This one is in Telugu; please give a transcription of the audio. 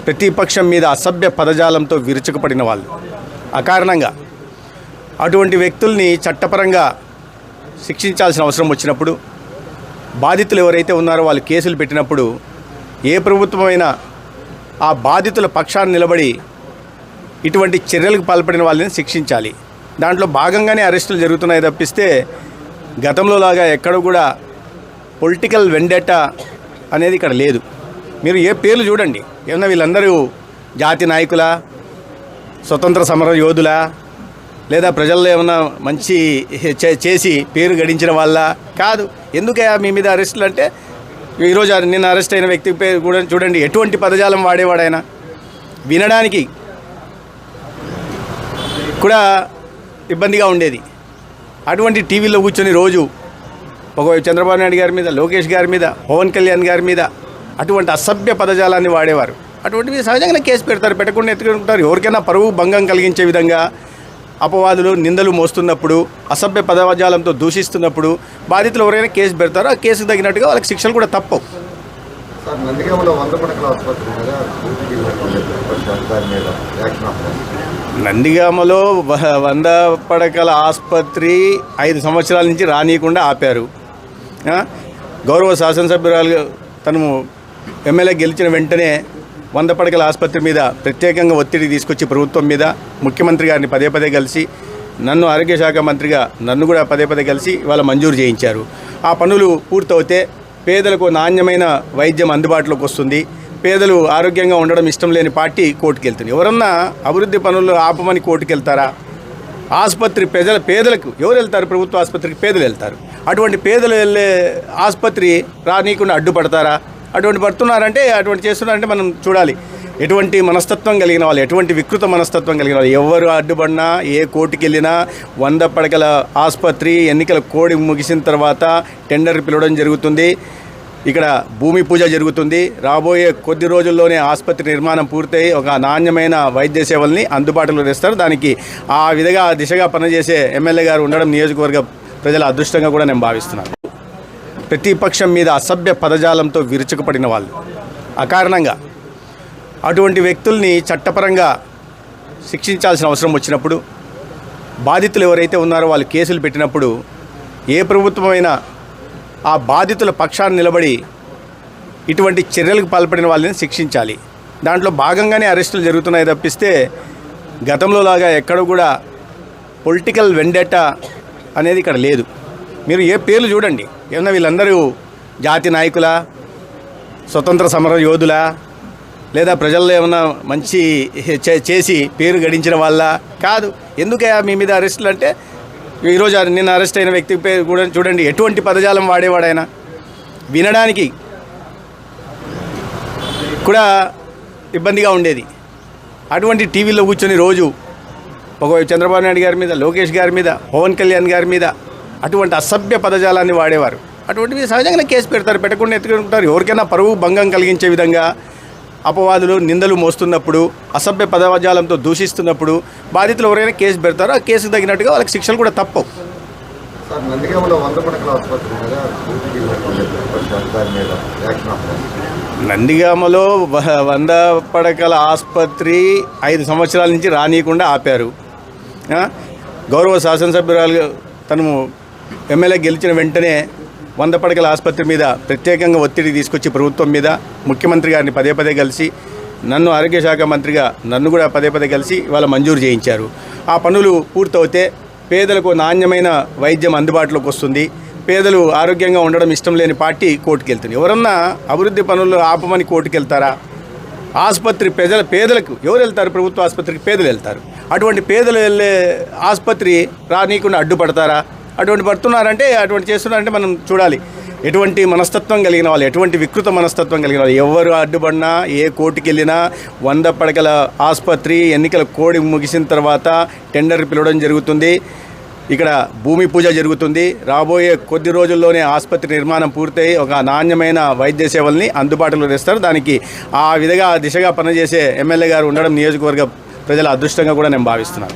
ప్రతిపక్షం మీద అసభ్య పదజాలంతో విరుచుకుపడిన వాళ్ళు. అకారణంగా అటువంటి వ్యక్తుల్ని చట్టపరంగా శిక్షించాల్సిన అవసరం వచ్చినప్పుడు, బాధితులు ఎవరైతే ఉన్నారో వాళ్ళు కేసులు పెట్టినప్పుడు ఏ ప్రభుత్వమైనా ఆ బాధితుల పక్షాన్ని నిలబడి ఇటువంటి చర్యలకు పాల్పడిన వాళ్ళని శిక్షించాలి. దాంట్లో భాగంగానే అరెస్టులు జరుగుతున్నాయి తప్పిస్తే గతంలో లాగా ఎక్కడ కూడా పొలిటికల్ వెండెటా అనేది ఇక్కడ లేదు. మీరు ఏ పేర్లు చూడండి, ఏమన్నా వీళ్ళందరూ జాతి నాయకులా, స్వతంత్ర సమర యోధులా, లేదా ప్రజల్లో ఏమన్నా మంచి చేసి పేరు గడించిన వాళ్ళ కాదు. ఎందుకయ్యా మీ మీద అరెస్టులు అంటే, ఈరోజు నిన్న అరెస్ట్ అయిన వ్యక్తి పేరు కూడా చూడండి, ఎటువంటి పదజాలం వాడేవాడైనా వినడానికి కూడా ఇబ్బందిగా ఉండేది. అటువంటి టీవీలో కూర్చొని రోజు ఒకవైపు చంద్రబాబు నాయుడు గారి మీద, లోకేష్ గారి మీద, పవన్ కళ్యాణ్ గారి మీద అటువంటి అసభ్య పదజాలాన్ని వాడేవారు. అటువంటివి సహజంగానే కేసు పెడతారు, పెట్టకుండా ఎత్తుకుంటారు. ఎవరికైనా పరువు భంగం కలిగించే విధంగా అపవాదులు నిందలు మోస్తున్నప్పుడు, అసభ్య పదజాలంతో దూషిస్తున్నప్పుడు బాధితులు ఎవరైనా కేసు పెడతారో ఆ కేసుకు తగినట్టుగా వాళ్ళకి శిక్షలు కూడా తప్పవు. నందిగామలో 100 పడకల ఆసుపత్రి 5 సంవత్సరాల నుంచి రానియకుండా ఆపారు. గౌరవ శాసనసభ్యురాలు తను ఎమ్మెల్యే గెలిచిన వెంటనే 100 పడకల ఆసుపత్రి మీద ప్రత్యేకంగా ఒత్తిడి తీసుకొచ్చి ప్రభుత్వం మీద ముఖ్యమంత్రి గారిని పదే పదే కలిసి, నన్ను ఆరోగ్య శాఖ మంత్రిగా నన్ను కూడా పదే పదే కలిసి వాళ్ళ మంజూరు చేయించారు. ఆ పనులు పూర్తవుతే పేదలకు నాణ్యమైన వైద్యం అందుబాటులోకి వస్తుంది. పేదలు ఆరోగ్యంగా ఉండడం ఇష్టం లేని పార్టీ కోర్టుకు వెళ్తుంది. ఎవరన్నా అభివృద్ధి పనులు ఆపమని కోర్టుకు వెళ్తారా? ఆసుపత్రి పేదలకు ఎవరు వెళ్తారు? ప్రభుత్వ ఆసుపత్రికి పేదలు వెళ్తారు. అటువంటి పేదలు వెళ్ళే ఆసుపత్రి రానీయకుండా అడ్డుపడతారా? అటువంటి పడుతున్నారంటే, అటువంటి చేస్తున్నారంటే మనం చూడాలి. ఎటువంటి మనస్తత్వం కలిగిన వాళ్ళు, ఎటువంటి వికృత మనస్తత్వం కలిగిన వాళ్ళు ఎవరు అడ్డుపడినా, ఏ కోర్టుకి వెళ్ళినా 100 పడకల ఆసుపత్రి ఎన్నికల కోడ్ ముగిసిన తర్వాత టెండర్ పిలవడం జరుగుతుంది. ఇక్కడ భూమి పూజ జరుగుతుంది. రాబోయే కొద్ది రోజుల్లోనే ఆసుపత్రి నిర్మాణం పూర్తయి ఒక నాణ్యమైన వైద్య సేవల్ని అందుబాటులో తెస్తారు. దానికి ఆ విధంగా దిశగా పనిచేసే ఎమ్మెల్యే గారు ఉండడం నియోజకవర్గ ప్రజల అదృష్టంగా కూడా నేను భావిస్తున్నాను. ప్రతిపక్షం మీద అసభ్య పదజాలంతో విరుచుకుపడిన వాళ్ళు. అకారణంగా అటువంటి వ్యక్తుల్ని చట్టపరంగా శిక్షించాల్సిన అవసరం వచ్చినప్పుడు, బాధితులు ఎవరైతే ఉన్నారో వాళ్ళు కేసులు పెట్టినప్పుడు ఏ ప్రభుత్వమైనా ఆ బాధితుల పక్షాన్ని నిలబడి ఇటువంటి చర్యలకు పాల్పడిన వాళ్ళని శిక్షించాలి. దాంట్లో భాగంగానే అరెస్టులు జరుగుతున్నాయి తప్పిస్తే గతంలో లాగా ఎక్కడ కూడా పొలిటికల్ వెండెటా అనేది ఇక్కడ లేదు. మీరు ఏ పేర్లు చూడండి, ఏమన్నా వీళ్ళందరూ జాతి నాయకులా, స్వతంత్ర సమర యోధులా, లేదా ప్రజల్లో ఏమన్నా మంచి చేసి పేరు గడించిన వాళ్ళ కాదు. ఎందుకయ్యా మీ మీద అరెస్టులు అంటే, ఈరోజు నిన్న అరెస్ట్ అయిన వ్యక్తి పేరు కూడా చూడండి, ఎటువంటి పదజాలం వాడేవాడైనా వినడానికి కూడా ఇబ్బందిగా ఉండేది. అటువంటి టీవీలో కూర్చొని రోజు ఒకవైపు చంద్రబాబు నాయుడు గారి మీద, లోకేష్ గారి మీద, పవన్ కళ్యాణ్ గారి మీద అటువంటి అసభ్య పదజాలాన్ని వాడేవారు. అటువంటివి సహజంగానే కేసు పెడతారు, పెట్టకుండా ఎత్తుకుంటారు. ఎవరికైనా పరువు భంగం కలిగించే విధంగా అపవాదులు నిందలు మోస్తున్నప్పుడు, అసభ్య పదజాలంతో దూషిస్తున్నప్పుడు బాధితులు ఎవరైనా కేసు పెడతారో ఆ కేసుకు తగినట్టుగా వాళ్ళకి శిక్షలు కూడా తప్పవు. నందిగామలో 100 పడకల ఆసుపత్రి 5 సంవత్సరాల నుంచి రానియకుండా ఆపారు. గౌరవ శాసనసభ్యురాలు తను ఎమ్మెల్యే గెలిచిన వెంటనే 100 పడకల ఆసుపత్రి మీద ప్రత్యేకంగా ఒత్తిడి తీసుకొచ్చి ప్రభుత్వం మీద ముఖ్యమంత్రి గారిని పదే పదే కలిసి, నన్ను ఆరోగ్య శాఖ మంత్రిగా నన్ను కూడా పదే పదే కలిసి వాళ్ళ మంజూరు చేయించారు. ఆ పనులు పూర్తవుతే పేదలకు నాణ్యమైన వైద్యం అందుబాటులోకి వస్తుంది. పేదలు ఆరోగ్యంగా ఉండడం ఇష్టం లేని పార్టీ కోర్టుకు వెళ్తుంది. ఎవరన్నా అభివృద్ధి పనులు ఆపమని కోర్టుకు వెళ్తారా? ఆసుపత్రి పేదలకు ఎవరు వెళ్తారు? ప్రభుత్వ ఆసుపత్రికి పేదలు వెళ్తారు. అటువంటి పేదలు వెళ్ళే ఆసుపత్రి రానీయకుండా అడ్డుపడతారా? అటువంటి పడుతున్నారంటే, అటువంటి చేస్తున్నారంటే మనం చూడాలి. ఎటువంటి మనస్తత్వం కలిగిన వాళ్ళు, ఎటువంటి వికృత మనస్తత్వం కలిగిన వాళ్ళు ఎవరు అడ్డుపడినా, ఏ కోర్టుకి వెళ్ళినా 100 పడకల ఆసుపత్రి ఎన్నికల కోడ్ ముగిసిన తర్వాత టెండర్ పిలవడం జరుగుతుంది. ఇక్కడ భూమి పూజ జరుగుతుంది. రాబోయే కొద్ది రోజుల్లోనే ఆసుపత్రి నిర్మాణం పూర్తయి ఒక నాణ్యమైన వైద్య సేవల్ని అందుబాటులో తెస్తారు. దానికి ఆ విధంగా దిశగా పనిచేసే ఎమ్మెల్యే గారు ఉండడం నియోజకవర్గ ప్రజల అదృష్టంగా కూడా నేను భావిస్తున్నాను.